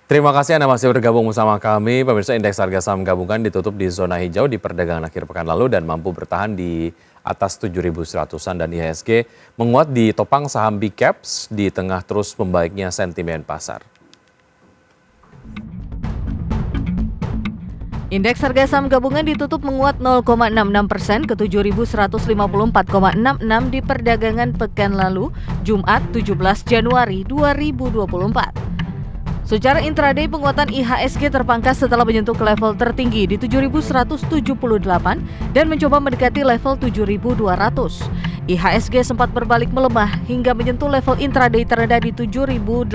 Terima kasih Anda masih bergabung bersama kami. Pemirsa, indeks harga saham gabungan ditutup di zona hijau di perdagangan akhir pekan lalu dan mampu bertahan di atas 7.100-an dan IHSG menguat di topang saham big caps di tengah terus membaiknya sentimen pasar. Indeks harga saham gabungan ditutup menguat 0,66% ke 7.154,66 di perdagangan pekan lalu, Jumat 17 Januari 2024. Secara intraday, penguatan IHSG terpangkas setelah menyentuh ke level tertinggi di 7.178 dan mencoba mendekati level 7.200. IHSG sempat berbalik melemah hingga menyentuh level intraday terendah di 7.084.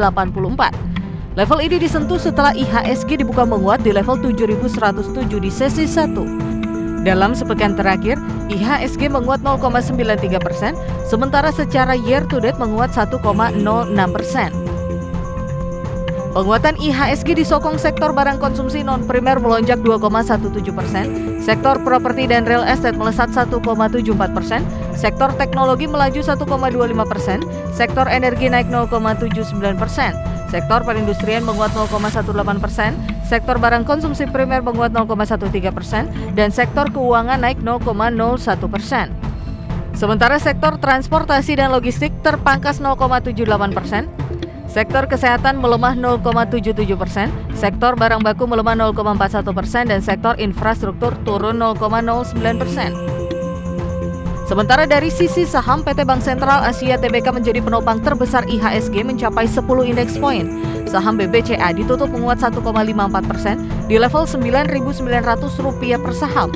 Level ini disentuh setelah IHSG dibuka menguat di level 7.107 di sesi 1. Dalam sepekan terakhir, IHSG menguat 0,93%, sementara secara year to date menguat 1,06%. Penguatan IHSG disokong sektor barang konsumsi non-primer melonjak 2,17%, sektor properti dan real estate melesat 1,74%, sektor teknologi melaju 1,25%, sektor energi naik 0,79%, sektor perindustrian menguat 0,18%, sektor barang konsumsi primer menguat 0,13%, dan sektor keuangan naik 0,01%. Sementara sektor transportasi dan logistik terpangkas 0,78%, sektor kesehatan melemah 0,77%, sektor barang baku melemah 0,41%, dan sektor infrastruktur turun 0,09%. Sementara dari sisi saham, PT Bank Sentral Asia Tbk menjadi penopang terbesar IHSG mencapai 10 indeks poin. Saham BBCA ditutup menguat 1,54% di level Rp9.900 per saham.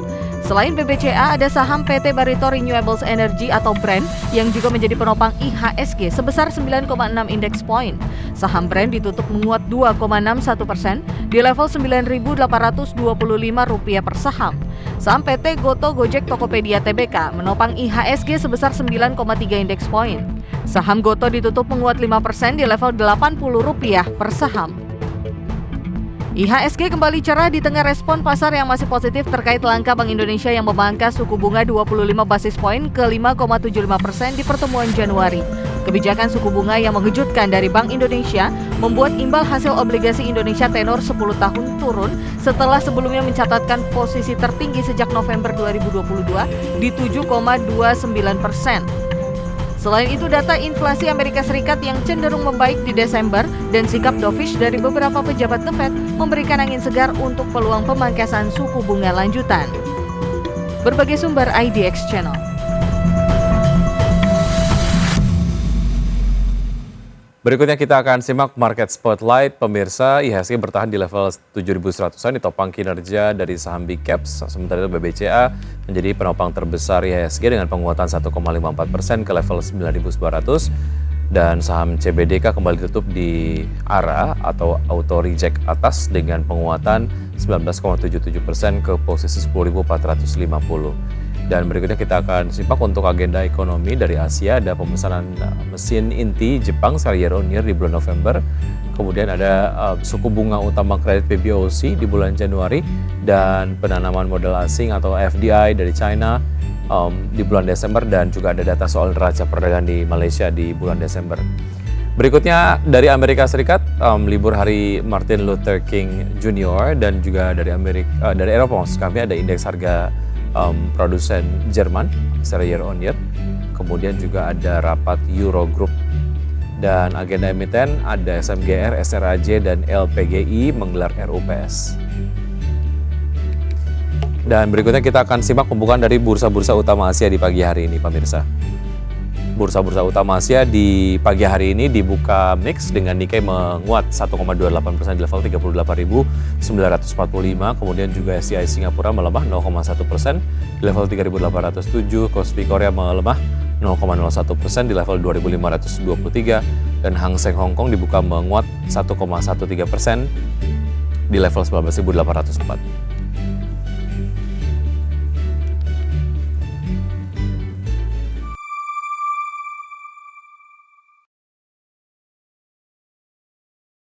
Selain BBCA, ada saham PT Barito Renewables Energy atau BREN yang juga menjadi penopang IHSG sebesar 9,6 indeks poin. Saham BREN ditutup menguat 2,61% di level Rp9.825 per saham. Saham PT Goto Gojek Tokopedia Tbk menopang IHSG sebesar 9,3 indeks poin. Saham Goto ditutup menguat 5% di level Rp80 per saham. IHSG kembali cerah di tengah respon pasar yang masih positif terkait langkah Bank Indonesia yang memangkas suku bunga 25 basis poin ke 5,75% di pertemuan Januari. Kebijakan suku bunga yang mengejutkan dari Bank Indonesia membuat imbal hasil obligasi Indonesia tenor 10 tahun turun setelah sebelumnya mencatatkan posisi tertinggi sejak November 2022 di 7,29%. Selain itu, data inflasi Amerika Serikat yang cenderung membaik di Desember dan sikap dovish dari beberapa pejabat The Fed memberikan angin segar untuk peluang pemangkasan suku bunga lanjutan. Berbagai sumber IDX Channel. Berikutnya kita akan simak market spotlight. Pemirsa, IHSG bertahan di level 7.100-an ditopang kinerja dari saham big caps. Sementara itu BBCA menjadi penopang terbesar IHSG dengan penguatan 1,54% ke level 9.900. Dan saham CBDK kembali tutup di ARA atau auto reject atas dengan penguatan 19,77% ke posisi 10.450. Dan berikutnya kita akan simak untuk agenda ekonomi dari Asia. Ada pemesanan mesin inti Jepang secara year on year di bulan November. Kemudian ada suku bunga utama kredit PBOC di bulan Januari. Dan penanaman modal asing atau FDI dari China di bulan Desember. Dan juga ada data soal neraca perdagangan di Malaysia di bulan Desember. Berikutnya dari Amerika Serikat, libur hari Martin Luther King Jr. dan juga dari Eropa maksud kami ada indeks harga produsen Jerman secara year on year. Kemudian juga ada rapat Eurogroup. Dan agenda emiten ada SMGR, SRAJ, dan LPGI menggelar RUPS. Dan berikutnya kita akan simak pembukaan dari bursa-bursa utama Asia di pagi hari ini, pemirsa. Bursa-bursa utama Asia di pagi hari ini dibuka mix dengan Nikkei menguat 1,28% di level 38.945. Kemudian juga SCI Singapura melemah 0,1% di level 3.807. Kospi Korea melemah 0,01% di level 2.523. Dan Hang Seng Hong Kong dibuka menguat 1,13% di level 19.804.